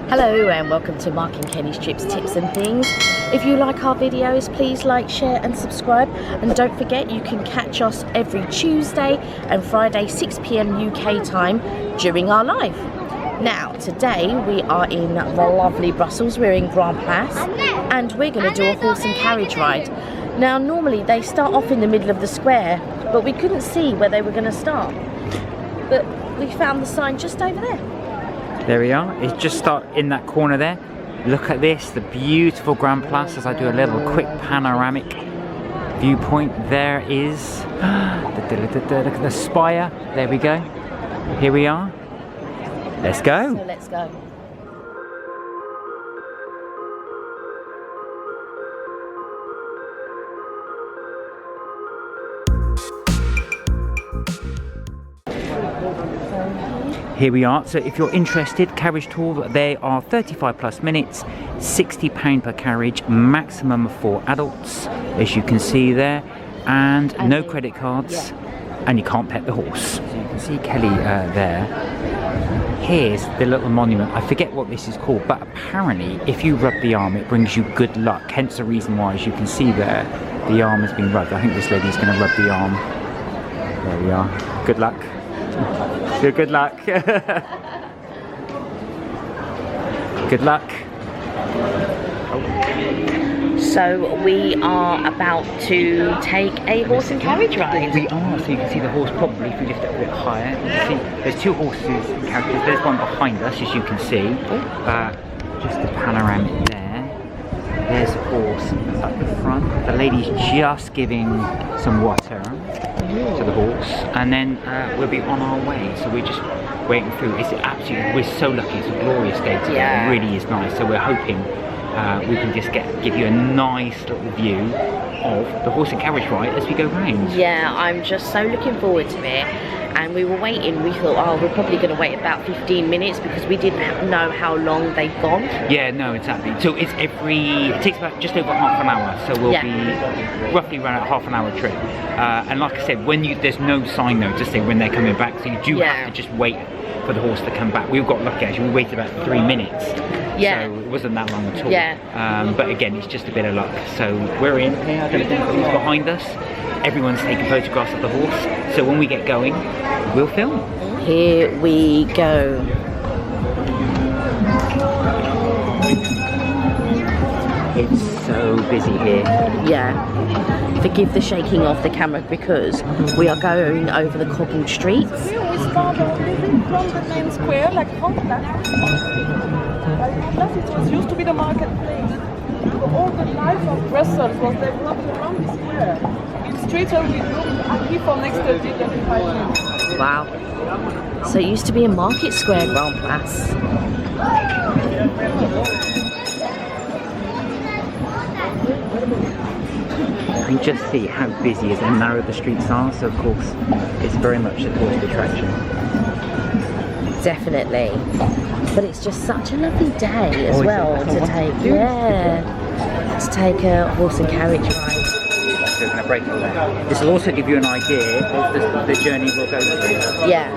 Hello and welcome to Mark and Kenny's Trips, Tips and Things. If you like our videos, please like, share and subscribe. And don't forget, you can catch us every Tuesday and Friday 6 PM UK time during our live. Now, today we are in the lovely Brussels. We're in Grand Place and we're going to do a horse and carriage ride. Now, normally they start off in the middle of the square, but we couldn't see where they were going to start. But we found the sign just over there. There we are. It's just start in that corner there. Look at this, the beautiful Grand Place as I do a little quick panoramic viewpoint. There is look at the spire. There we go. Here we are. Let's go. So let's go. Here we are. So if you're interested, carriage tour, they are 35 plus minutes, £60 per carriage, maximum of 4 adults, as you can see there, and no credit cards, and you can't pet the horse. So you can see Kelly there. Here's the little monument. I forget what this is called, but apparently if you rub the arm it brings you good luck, hence the reason why, as you can see there, the arm has been rubbed. I think this lady's going to rub the arm. There we are. Good luck. Good luck. Good luck. So we are about to take a horse and carriage ride. We are, so you can see the horse properly if you lift it a bit higher. You can see there's 2 horses and carriages. There's one behind us, as you can see. Just a panoramic there. There's a horse at the front. The lady's just giving some water to the horse, and then we'll be on our way. So we're just waiting through. It's absolutely, we're so lucky. It's a glorious day today. Yeah. It really is nice. So we're hoping we can just give you a nice little view of the horse and carriage ride as we go round. Yeah, I'm just so looking forward to it. And we were waiting, we thought, oh, we're probably going to wait about 15 minutes because we didn't know how long they'd gone. Yeah, no, exactly. So it's it takes about just over half an hour, so we'll be roughly around a half an hour trip. And like I said, there's no sign though to say when they're coming back, so you do have to just wait for the horse to come back. We got lucky actually, we waited about 3 minutes. Yeah. So it wasn't that long at all. Yeah. But again, it's just a bit of luck. So we're in here, I don't think who's behind us. Everyone's taking photographs of the horse, so when we get going, we'll film. Here we go. It's so busy here. Yeah. Forgive the shaking of the camera because we are going over the cobbled streets. We start living from the main square, like Hoffland. It was used to be the marketplace. All the life of Brussels was developed around the square. Streets are aquí for next 35 minutes. Wow. So it used to be a market square, Grand Place. You can just see how busy and narrow the streets are, so of course it's very much a tourist attraction. Definitely. But it's just such a lovely day as well to take a horse and carriage ride. So we're going to break it all down. This will also give you an idea of the journey we'll go through. Yeah.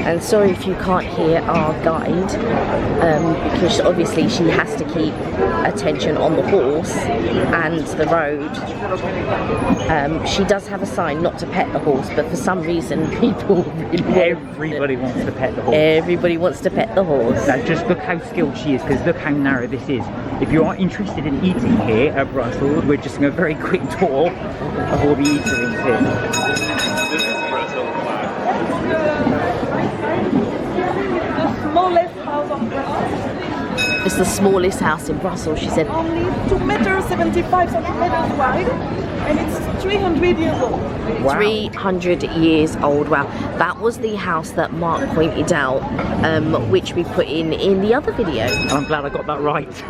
And sorry if you can't hear our guide, because obviously she has to keep attention on the horse and the road. She does have a sign not to pet the horse, but for some reason people really Everybody wants to pet the horse. Everybody wants to pet the horse. Now just look how skilled she is, because look how narrow this is. If you are interested in eating here at Brussels, we're just doing a very quick tour of all the eateries here. Smallest house of Brussels. It's the smallest house in Brussels, she said. Only 2.75 meters wide, and it's 300 years old. Wow. 300 years old. Wow. That was the house that Mark pointed out, which we put in the other video. I'm glad I got that right.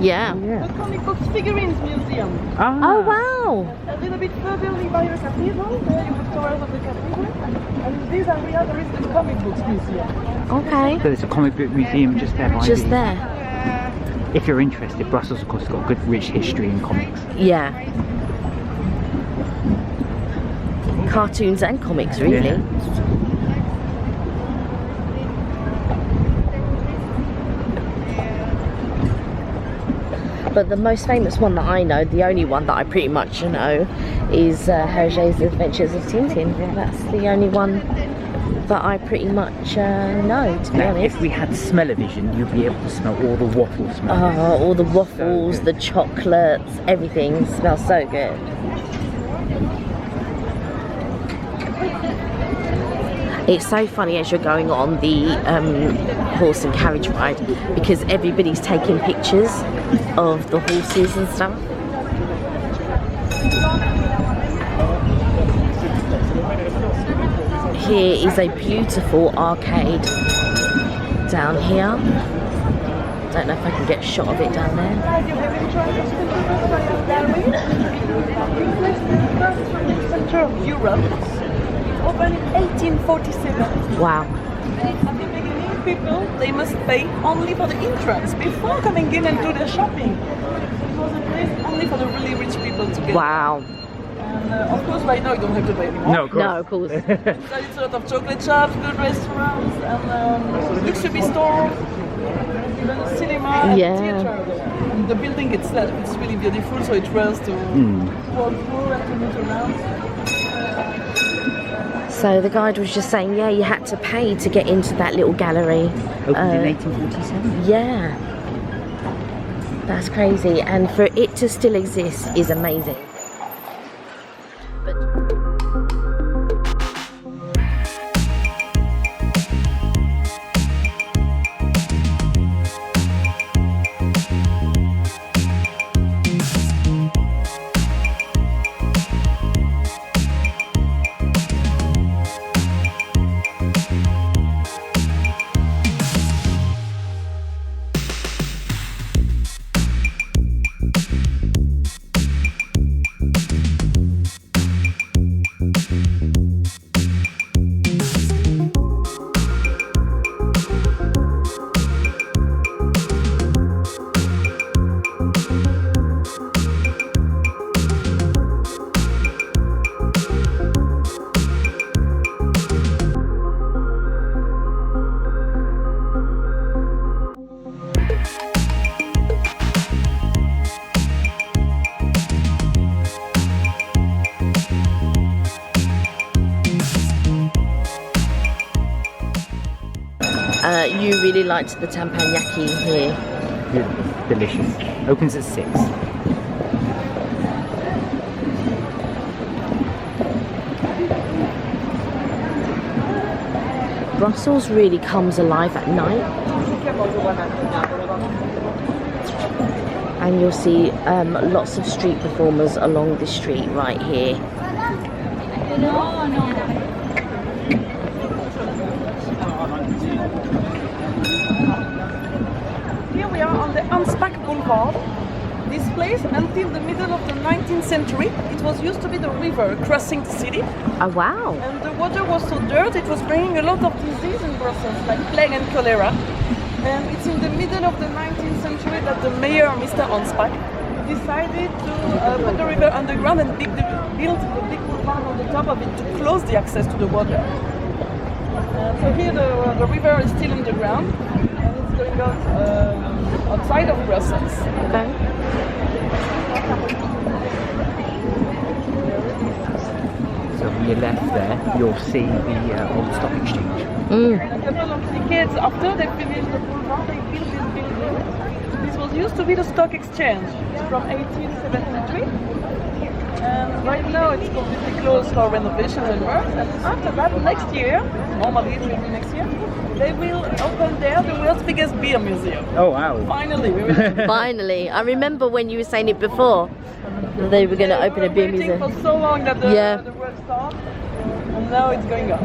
Yeah. The comic books figurines museum. Oh wow. A little bit further by the cathedral, there you have towers of the cathedral. And this area there is the comic books museum. Okay. So there's a comic book museum just there by Just the- there. If you're interested, Brussels of course has got a good rich history in comics. Yeah. Cartoons and comics, really. Yeah. But the most famous one that I know, the only one that I pretty much know, is Hergé's Adventures of Tintin. That's the only one that I pretty much know, to be Now, honest. if we had smell-o-vision, you'd be able to smell all the waffle smell. All the waffles, So the good. chocolates, everything smells so good. It's so funny as you're going on the horse and carriage ride because everybody's taking pictures of the horses and stuff. Here is a beautiful arcade down here. Don't know if I can get a shot of it down there. You have enjoyed the center of Europe. It opened in 1847. Wow. At the beginning, people, they must pay only for the entrance before coming in and do their shopping. It was a place only for the really rich people to get. Wow. And of course, right now you don't have to pay anymore. No, of course. No, of course. So it's a lot of chocolate shops, good restaurants, and luxury stores, even a cinema and Yeah. theater. And the building itself, it's really beautiful, so it was to walk through and to move around. So the guide was just saying, yeah, you had to pay to get into that little gallery. Opened in 1847. Yeah. That's crazy. And for it to still exist is amazing. But you really liked the teppanyaki here. Yeah, delicious. Opens at 6. Brussels really comes alive at night. And you'll see lots of street performers along the street right here. Here we are on the Anspach Boulevard. This place, until the middle of the 19th century, it was used to be the river crossing the city. Oh wow. And the water was so dirty, it was bringing a lot of disease in Brussels, like plague and cholera. And it's in the middle of the 19th century that the mayor, Mr. Anspach, decided to put the river underground and build a big boulevard on the top of it to close the access to the water. So here the river is still underground and it's going out outside of Brussels. Okay. So on your left there, you'll see the old stock exchange. A couple of decades after they finished the boulevard, they built this building. This was used to be the stock exchange from 1873. And right now it's completely closed for renovation and work. And after that, next year, normally it will be next year, they will open there the world's biggest beer museum. Oh wow. Finally, we will. Finally. I remember when you were saying it before. That they were going to open a beer waiting museum. for so long that the, Yeah. the work starts. And now it's going on.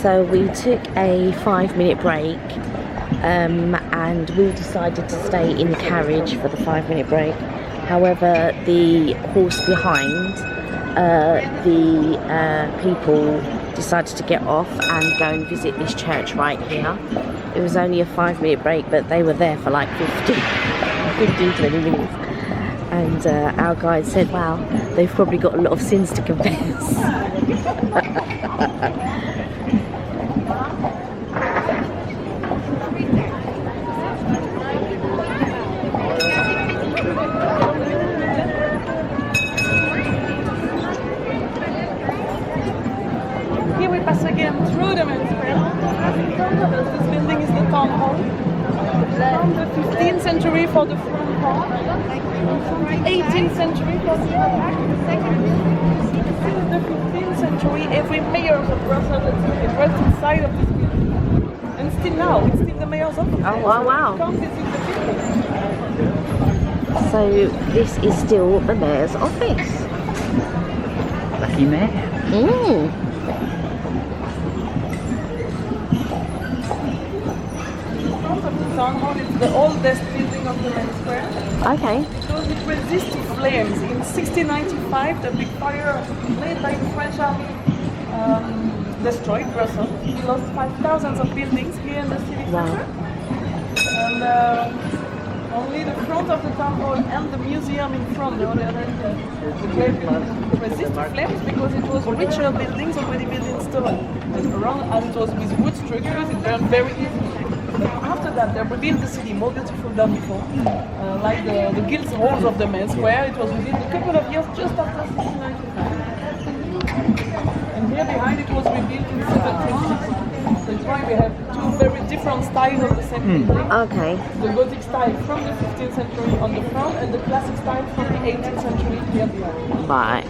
So we took a 5-minute break, and we decided to stay in Carriage for the 5-minute break. However, the horse behind, the people decided to get off and go and visit this church right here. It was only a 5-minute break, but they were there for like 20 minutes. And our guide said, wow, they've probably got a lot of sins to confess. Here we pass again through the main square. In front of us, this building is the town hall. From the 15th century for the front hall, from the 18th century for the back. Since the 15th century, every mayor of Brussels is right inside of this building. And still now, it's still the mayor's office. Oh, wow, wow. Come visit the building. So this is still the mayor's office. Lucky mayor. Town hall is the oldest building of the main square. Okay. Because it resisted flames. In 1695, the big fire made by the French army destroyed Brussels. We lost 5,000 of buildings here in the city center. And only the front of the town hall and the museum in front, the great building, resisted flames because it was richer buildings, already built in stone. And around, as it was with wood structures, it burned very easily. After that, they rebuilt the city more beautiful than before. Like the guild halls of the main square, it was within a couple of years just after 1695. And here behind it was rebuilt in 1760. So it's why we have two very different styles of the same building. Okay. The Gothic style from the 15th century on the front and the classic style from the 18th century here behind. Right.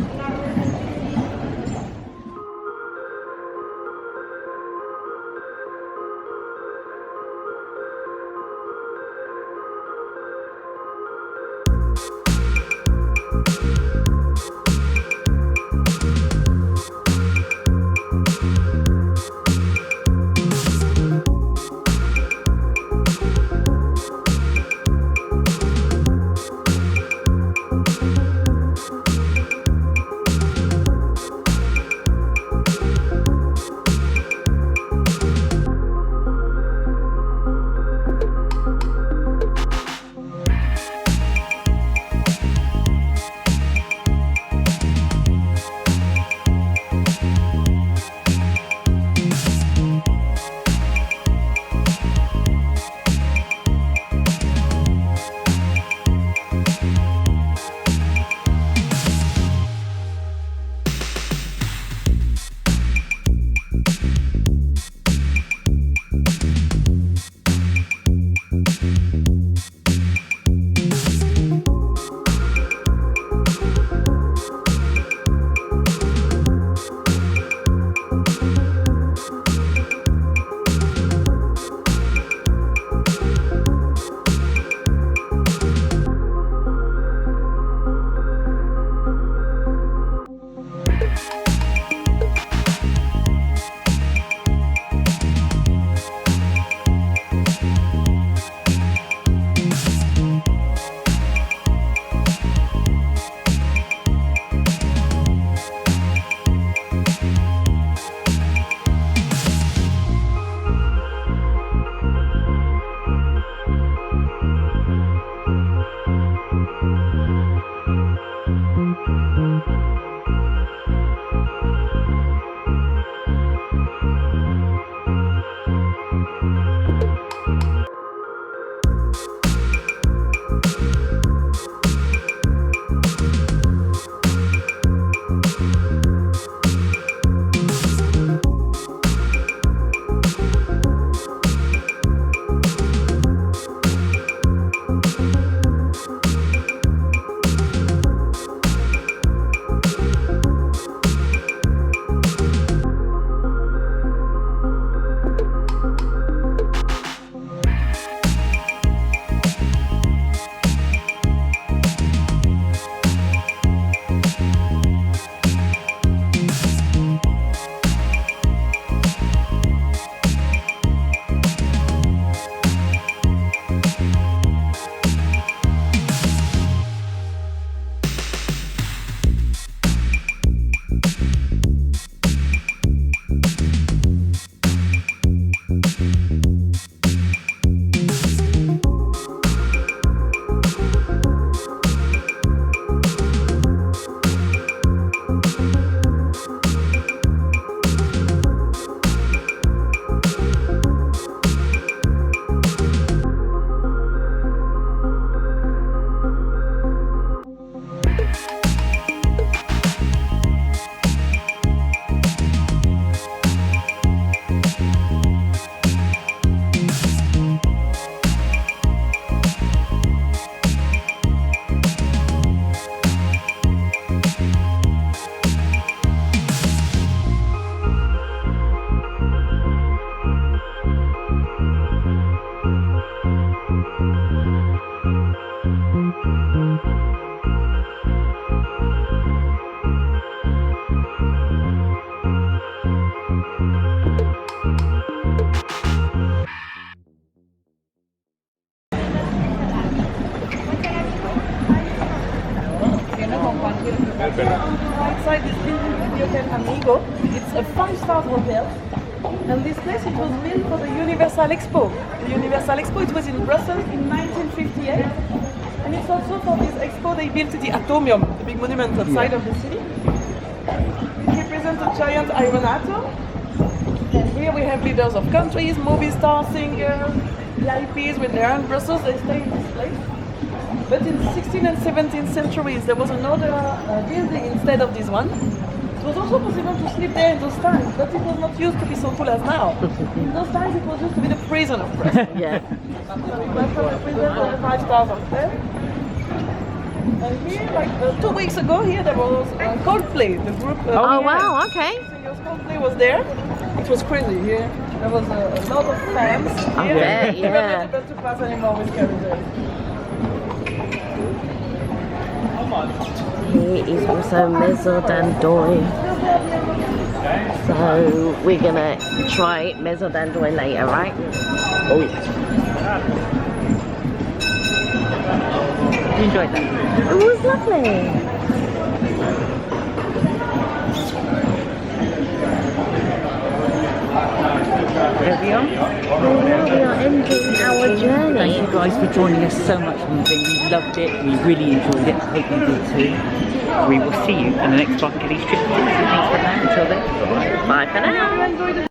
Outside this building is the Hotel Amigo. It's a 5-star hotel. And this place, it was built for the Universal Expo. The Universal Expo, it was in Brussels in 1958. And it's also for this expo they built the Atomium, the big monument outside of the city. It represents a giant iron atom. And here we have leaders of countries, movie stars, singers, VIPs. When they are in Brussels, they stay in this place. But in the 16th and 17th centuries, there was another building instead of this one. It was also possible to sleep there in those times, but it was not used to be so cool as now. In those times, it was used to be the prison of Brussels. Yeah. Welcome to prison for the 5-star hotel. And here, like 2 weeks ago, here there was Coldplay, the group. Oh, wow, okay. Singers Coldplay was there. It was crazy here. There was a lot of fans here. bet, We were yeah. not able to pass anymore with Carriage. Here is also Maison d'Andoy. So we're gonna try Maison d'Andoy later, right? Oh yes. You enjoyed that? It was lovely. There we are. Well, now we are ending our journey. Thank you guys for joining us so much. We loved it. We really enjoyed it. I hope you did too. We will see you in the next bucket list trip. Thanks for now. Until then, bye. Bye for now.